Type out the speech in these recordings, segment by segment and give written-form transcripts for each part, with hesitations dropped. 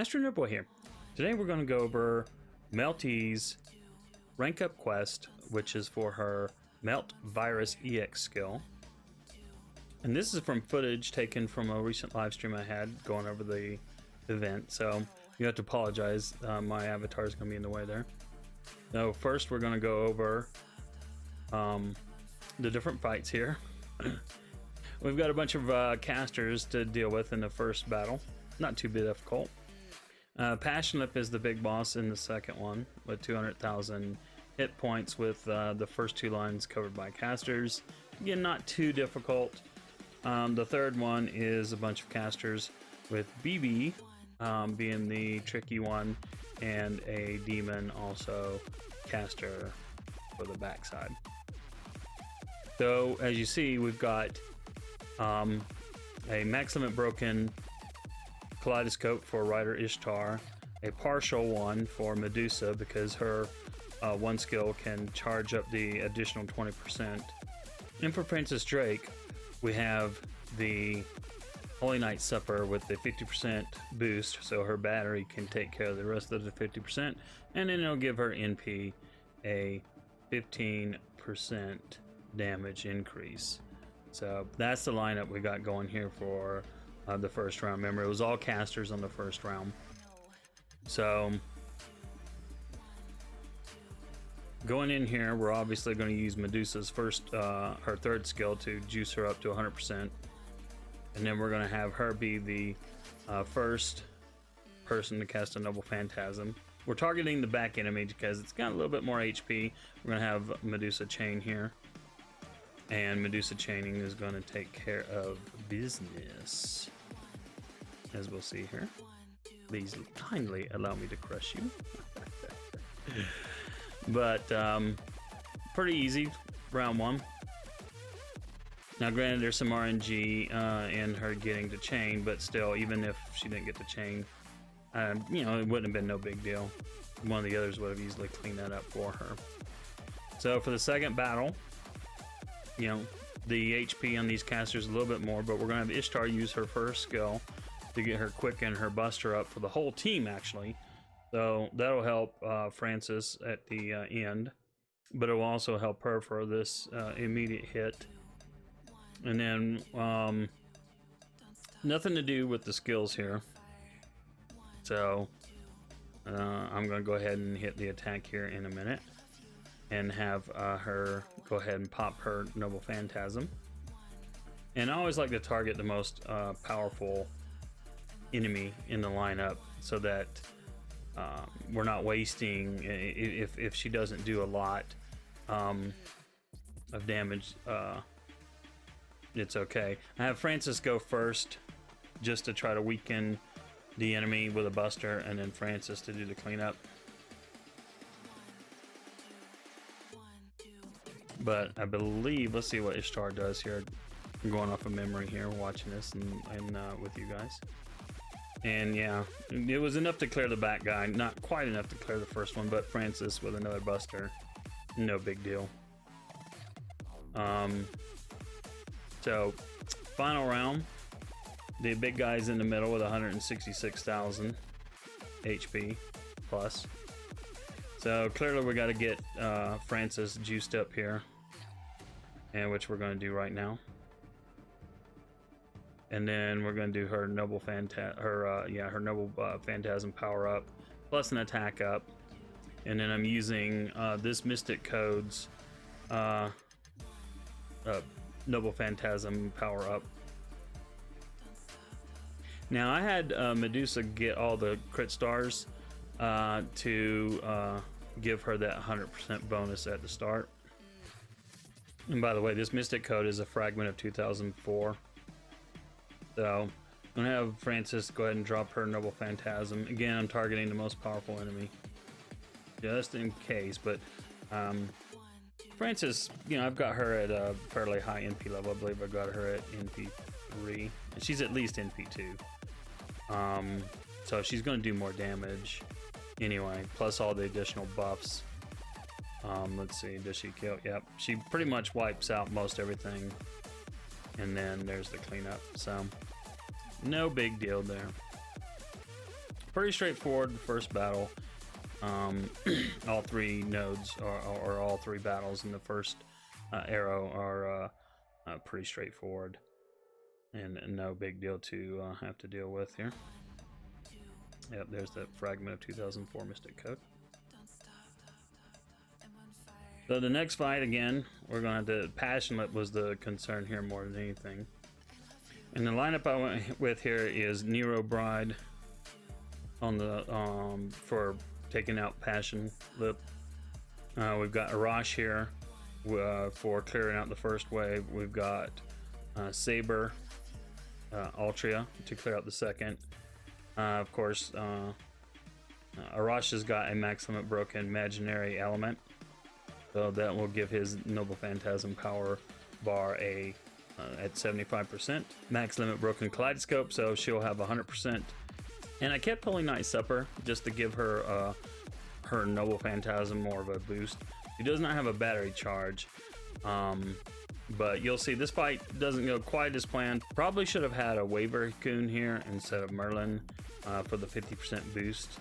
AstroNerdBoy here. Today we're going to go over Melty's Rank Up Quest, which is for her Melt Virus EX skill. And this is from footage taken from a recent live stream I had going over the event, so you have to apologize, my avatar is going to be in the way there. So first we're going to go over the different fights here. We've got a bunch of casters to deal with in the first battle. Not too difficult. Passionlip is the big boss in the second one with 200,000 hit points with the first two lines covered by casters. Again, not too difficult. The third one is a bunch of casters with BB being the tricky one, and a demon also caster for the backside. So as you see, we've got a max limit broken kaleidoscope for Rider Ishtar, a partial one for Medusa because her one skill can charge up the additional 20%. And for Princess Drake, we have the Holy Night Supper with the 50% boost, so her battery can take care of the rest of the 50%, and then it'll give her NP a 15% damage increase. So that's the lineup we got going here for the first round. Remember, it was all casters on the first round. So going in here, we're obviously going to use Medusa's her third skill to juice her up to 100%, and then we're going to have her be the first person to cast a Noble Phantasm. We're targeting the back enemy because it's got a little bit more HP. We're going to have Medusa chain here, and Medusa chaining is going to take care of business, as we'll see here. Please kindly allow me to crush you. But pretty easy round one. Now granted, there's some RNG in her getting to chain, but still, even if she didn't get to chain, you know, it wouldn't have been no big deal. One of the others would have easily cleaned that up for her. So for the second battle, you know, the HP on these casters is a little bit more, but we're gonna have Ishtar use her first skill to get her quick and her buster up for the whole team, actually. So that'll help Francis at the end, but it will also help her for this immediate hit. And then nothing to do with the skills here, so I'm gonna go ahead and hit the attack here in a minute and have her go ahead and pop her Noble Phantasm. And I always like to target the most powerful enemy in the lineup, so that we're not wasting, if she doesn't do a lot of damage, it's okay. I have Francis go first just to try to weaken the enemy with a buster, and then Francis to do the cleanup. But I believe, let's see what Ishtar does here. I'm going off of memory here, watching this and with you guys. And yeah, it was enough to clear the back guy. Not quite enough to clear the first one, but Francis with another buster, no big deal. So final round, the big guy's in the middle with 166,000 HP plus. So clearly we got to get Francis juiced up here, and which we're going to do right now. And then we're going to do her Noble Phantasm power up plus an attack up. And then I'm using this Mystic Code's Noble Phantasm power up. Now I had Medusa get all the crit stars to give her that 100% bonus at the start. And by the way, this Mystic Code is a fragment of 2004. So I'm gonna have Francis go ahead and drop her Noble Phantasm. Again, I'm targeting the most powerful enemy, just in case. But Francis, you know, I've got her at a fairly high NP level. I believe I got her at NP 3. She's at least NP 2. So she's gonna do more damage anyway, plus all the additional buffs. Let's see, does she kill? Yep, she pretty much wipes out most everything. And then there's the cleanup, so no big deal there. pretty straightforward. The first battle, all three nodes or all three battles in the first arrow are pretty straightforward and no big deal to have to deal with here. Yep, there's that fragment of 2004 Mystic Code. So the next fight, again, we're going to have to... Passionate was the concern here more than anything. And the lineup I went with here is Nero Bride on the for taking out Passion Lip. We've got Arash here for clearing out the first wave. We've got Saber Altria to clear out the second. Of course, Arash has got a max limit broken imaginary element, so that will give his Noble Phantasm power bar a at 75%. Max limit broken kaleidoscope, so she'll have 100%. And I kept pulling Night Supper just to give her her Noble Phantasm more of a boost. She does not have a battery charge, but you'll see this fight doesn't go quite as planned. Probably should have had a Waver Coon here instead of Merlin for the 50% boost,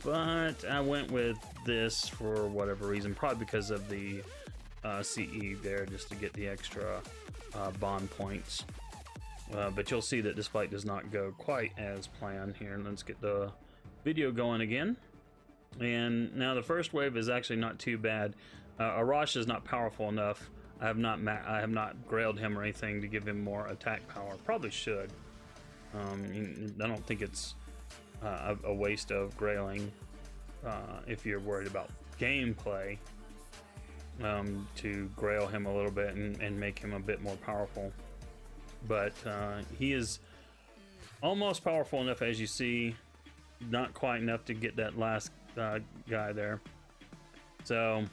but I went with this for whatever reason, probably because of the CE there, just to get the extra bond points. But you'll see that this fight does not go quite as planned here. Let's get the video going again. And now the first wave is actually not too bad. Arash is not powerful enough. I have not grailed him or anything to give him more attack power. Probably should. I don't think it's a waste of grailing if you're worried about gameplay, to grail him a little bit and make him a bit more powerful. But he is almost powerful enough, as you see, not quite enough to get that last guy there. So,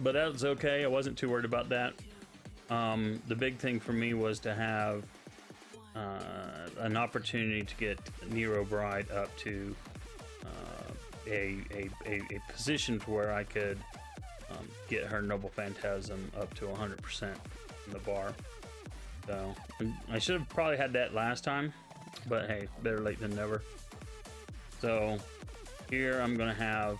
but that was okay. I wasn't too worried about that. The big thing for me was to have an opportunity to get Nero Bride up to a position to where I could get her Noble Phantasm up to 100% in the bar. So I should have probably had that last time, but hey, better late than never. So here I'm gonna have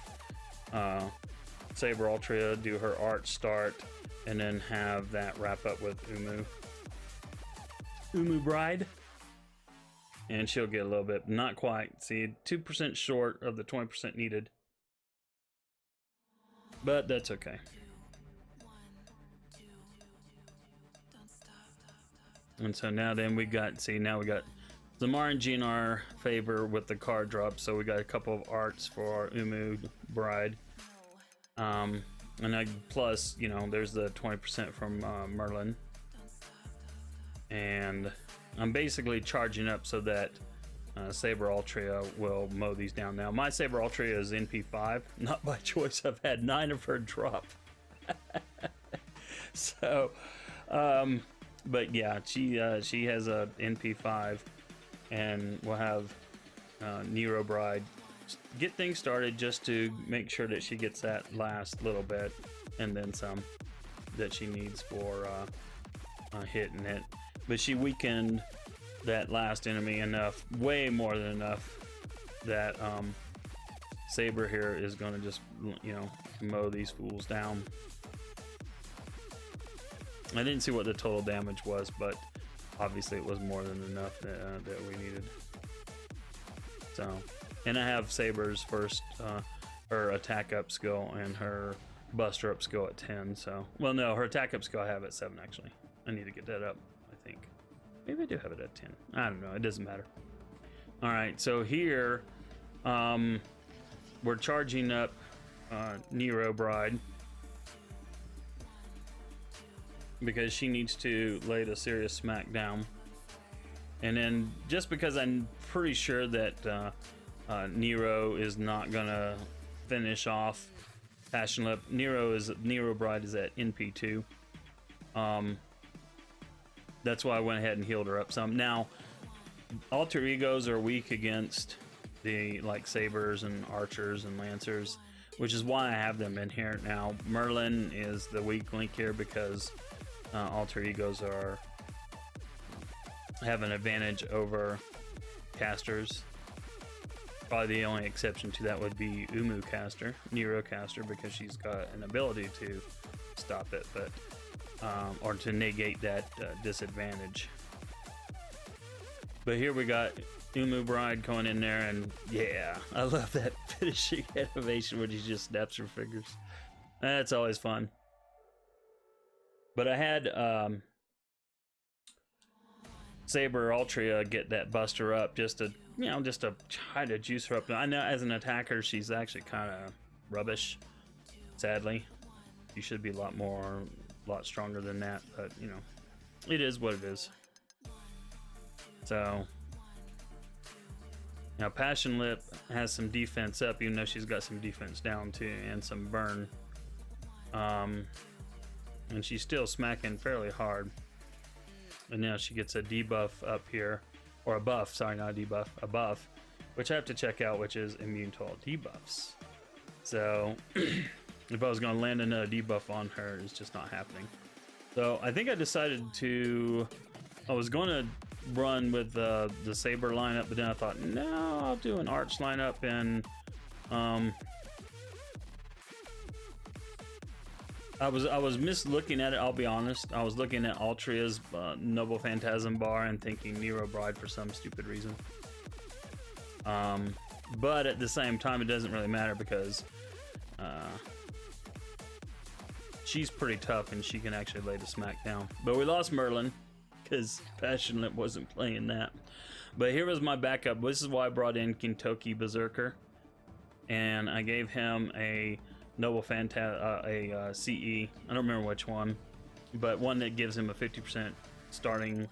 Saber Altria do her art start, and then have that wrap up with Umu Bride, and she'll get a little bit, not quite, see, 2% short of the 20% needed, but that's okay. And so now then we got, see, now we got some RNG in our favor with the card drop, so we got a couple of arts for our Umu Bride. And I, plus, you know, there's the 20% from Merlin. And I'm basically charging up so that Saber Altria will mow these down. Now, my Saber Altria is NP5, not by choice. I've had 9 of her drop. So, but yeah, she has a NP5, and we'll have Nero Bride get things started just to make sure that she gets that last little bit and then some that she needs for hitting it. But she weakened that last enemy enough, way more than enough, that Saber here is going to just, you know, mow these fools down. I didn't see what the total damage was, but obviously it was more than enough that we needed. So, and I have Saber's first, her attack up skill and her buster up skill at 10. So, well, no, her attack up skill I have at 7 actually. I need to get that up, I think. Maybe I do have it at 10. I don't know. It doesn't matter. All right, so here, we're charging up Nero Bride, because she needs to lay the serious smack down. And then just because I'm pretty sure that Nero is not gonna finish off Passion Lip. Nero Bride is at NP2. That's why I went ahead and healed her up some. Now, alter egos are weak against the like sabers and archers and lancers, which is why I have them in here. Now, Merlin is the weak link here because alter egos have an advantage over casters. Probably the only exception to that would be Caster, Nero Caster, because she's got an ability to stop it, but or to negate that disadvantage. But here we got Bride going in there, and yeah, I love that finishing animation when he just snaps her fingers. That's always fun. But I had Saber Altria get that Buster up just to, just to try to juice her up. I know as an attacker, she's actually kind of rubbish, sadly. You should be a lot stronger than that, but it is what it is. So now Passion Lip has some defense up, even though she's got some defense down too, and some burn. And she's still smacking fairly hard. And now she gets a debuff up here, or a buff, sorry, not a debuff, a buff, which I have to check out, which is immune to all debuffs. So if I was going to land another debuff on her, it's just not happening. So I think I decided I was going to run with the Saber lineup, but then I thought, no, I'll do an Arch lineup, and I was looking at it, I'll be honest. I was looking at Altria's Noble Phantasm bar and thinking Nero Bride for some stupid reason. But at the same time, it doesn't really matter because she's pretty tough and she can actually lay the smack down. But we lost Merlin because Passionate wasn't playing that. But here was my backup. This is why I brought in Kintoki Berserker, and I gave him a Noble CE. I don't remember which one, but one that gives him a 50% starting,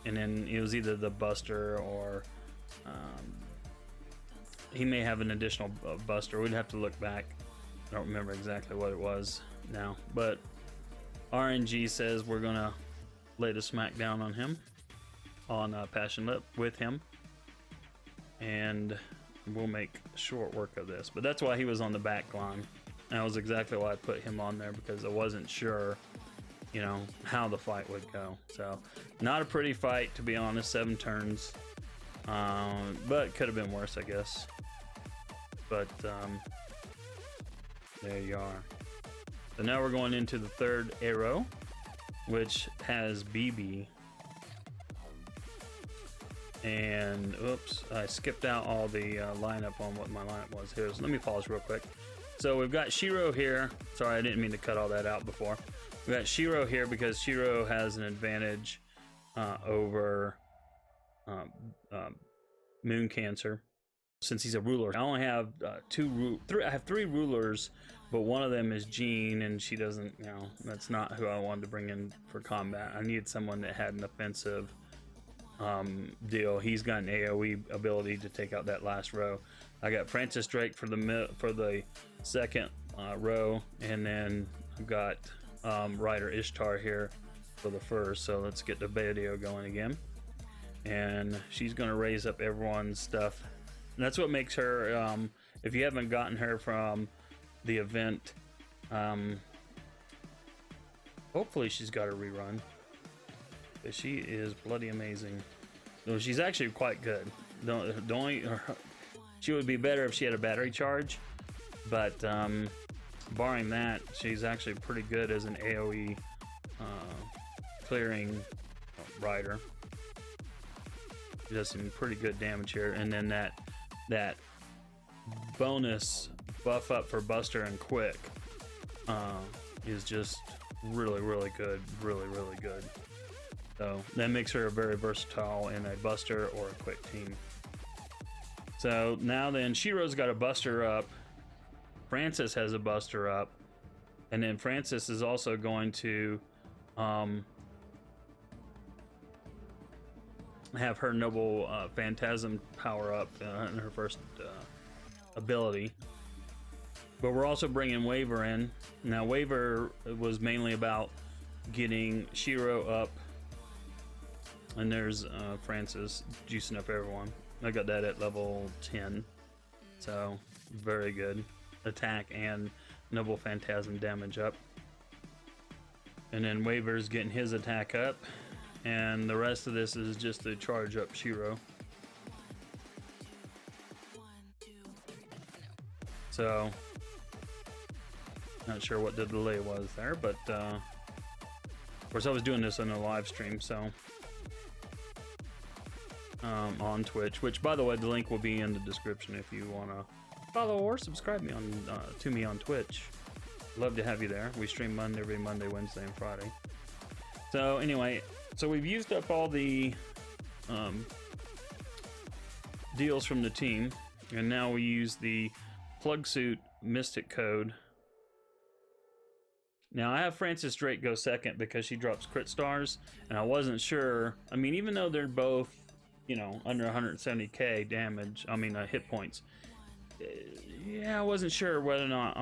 and then it was either the Buster or he may have an additional Buster. We'd have to look back. I don't remember exactly what it was now, but RNG says we're gonna lay the smack down on him, on Passion Lip with him, and we'll make short work of this. But that's why he was on the back line. That was exactly why I put him on there, because I wasn't sure, how the fight would go. So, not a pretty fight, to be honest, 7 turns. But could have been worse, I guess. But, there you are. So now we're going into the third arrow, which has BB. And, oops, I skipped out all the lineup on what my lineup was here. So let me pause real quick. So we've got Shiro here. Sorry, I didn't mean to cut all that out before. We've got Shiro here because Shiro has an advantage over Moon Cancer, since he's a ruler. I only have I have 3 rulers, but one of them is Jean, and she doesn't, that's not who I wanted to bring in for combat. I needed someone that had an offensive deal. He's got an AoE ability to take out that last row. I got Francis Drake for the second row, and then I've got Rider Ishtar here for the first. So let's get the video going again, and she's going to raise up everyone's stuff. And that's what makes her, if you haven't gotten her from the event, hopefully she's got a rerun, but she is bloody amazing. So she's actually quite good. She would be better if she had a battery charge, but barring that, she's actually pretty good as an AoE clearing rider. She does some pretty good damage here, and then that bonus buff up for Buster and Quick is just really good, really good. So that makes her very versatile in a Buster or a Quick team. So now then, Shiro's got a Buster up, Francis has a Buster up, and then Francis is also going to have her Noble Phantasm power up in her first ability. But we're also bringing Waver in. Now Waver was mainly about getting Shiro up, and there's Francis juicing up everyone. I got that at level 10, so very good attack and Noble Phantasm damage up. And then Waver's getting his attack up, and the rest of this is just to charge up Shiro. So, not sure what the delay was there, but of course I was doing this on a live stream, so on Twitch, which by the way, the link will be in the description if you want to follow or subscribe me to me on Twitch. Love to have you there. We stream every Monday, Wednesday, and Friday. So anyway, so we've used up all the deals from the team, and now we use the plug suit mystic code. Now I have Francis Drake go second because she drops crit stars, and I wasn't sure. I mean, even though they're both, you know, under 170k damage, I mean hit points. Yeah, I wasn't sure whether or not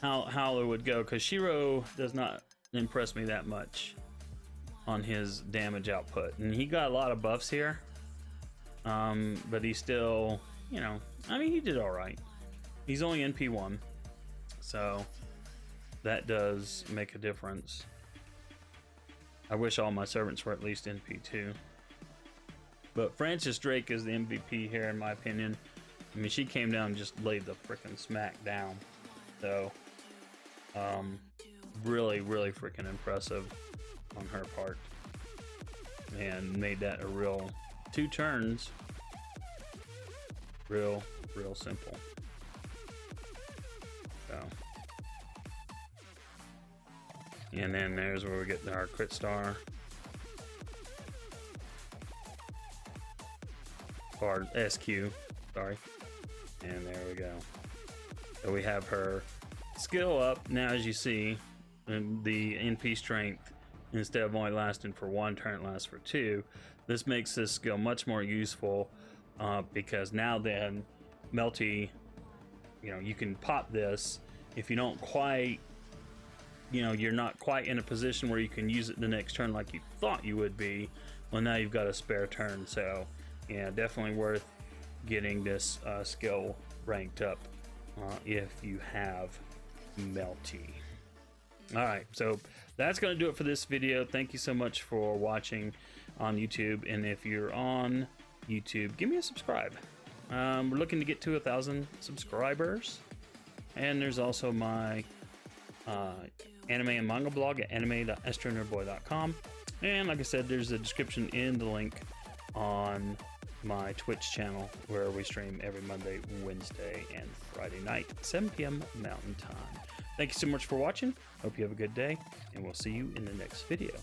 how it would go, because Shiro does not impress me that much on his damage output, and he got a lot of buffs here, but he still, you know, I mean, he did all right. He's only NP1, so that does make a difference. I wish all my servants were at least NP2, but Francis Drake is the MVP here in my opinion. I mean, she came down and just laid the freaking smack down, so really freaking impressive on her part, and made that a real 2 turns real simple. So, and then there's where we get our crit star, or SQ, sorry, and there we go. So we have her skill up now, as you see, and the NP strength, instead of only lasting for 1 turn, it lasts for 2. This makes this skill much more useful, because now then Melty, you know, you can pop this if you don't quite, you know, you're not quite in a position where you can use it the next turn like you thought you would be. Well, now you've got a spare turn, so yeah, definitely worth getting this skill ranked up if you have Melty. All right, so that's going to do it for this video. Thank you so much for watching on YouTube, and if you're on YouTube, give me a subscribe. We're looking to get to 1,000 subscribers, and there's also my anime and manga blog at anime.astronerdboy.com, and like I said, there's a description in the link on my Twitch channel, where we stream every Monday, Wednesday, and Friday night, 7 p.m. Mountain Time. Thank you so much for watching. Hope you have a good day, and we'll see you in the next video.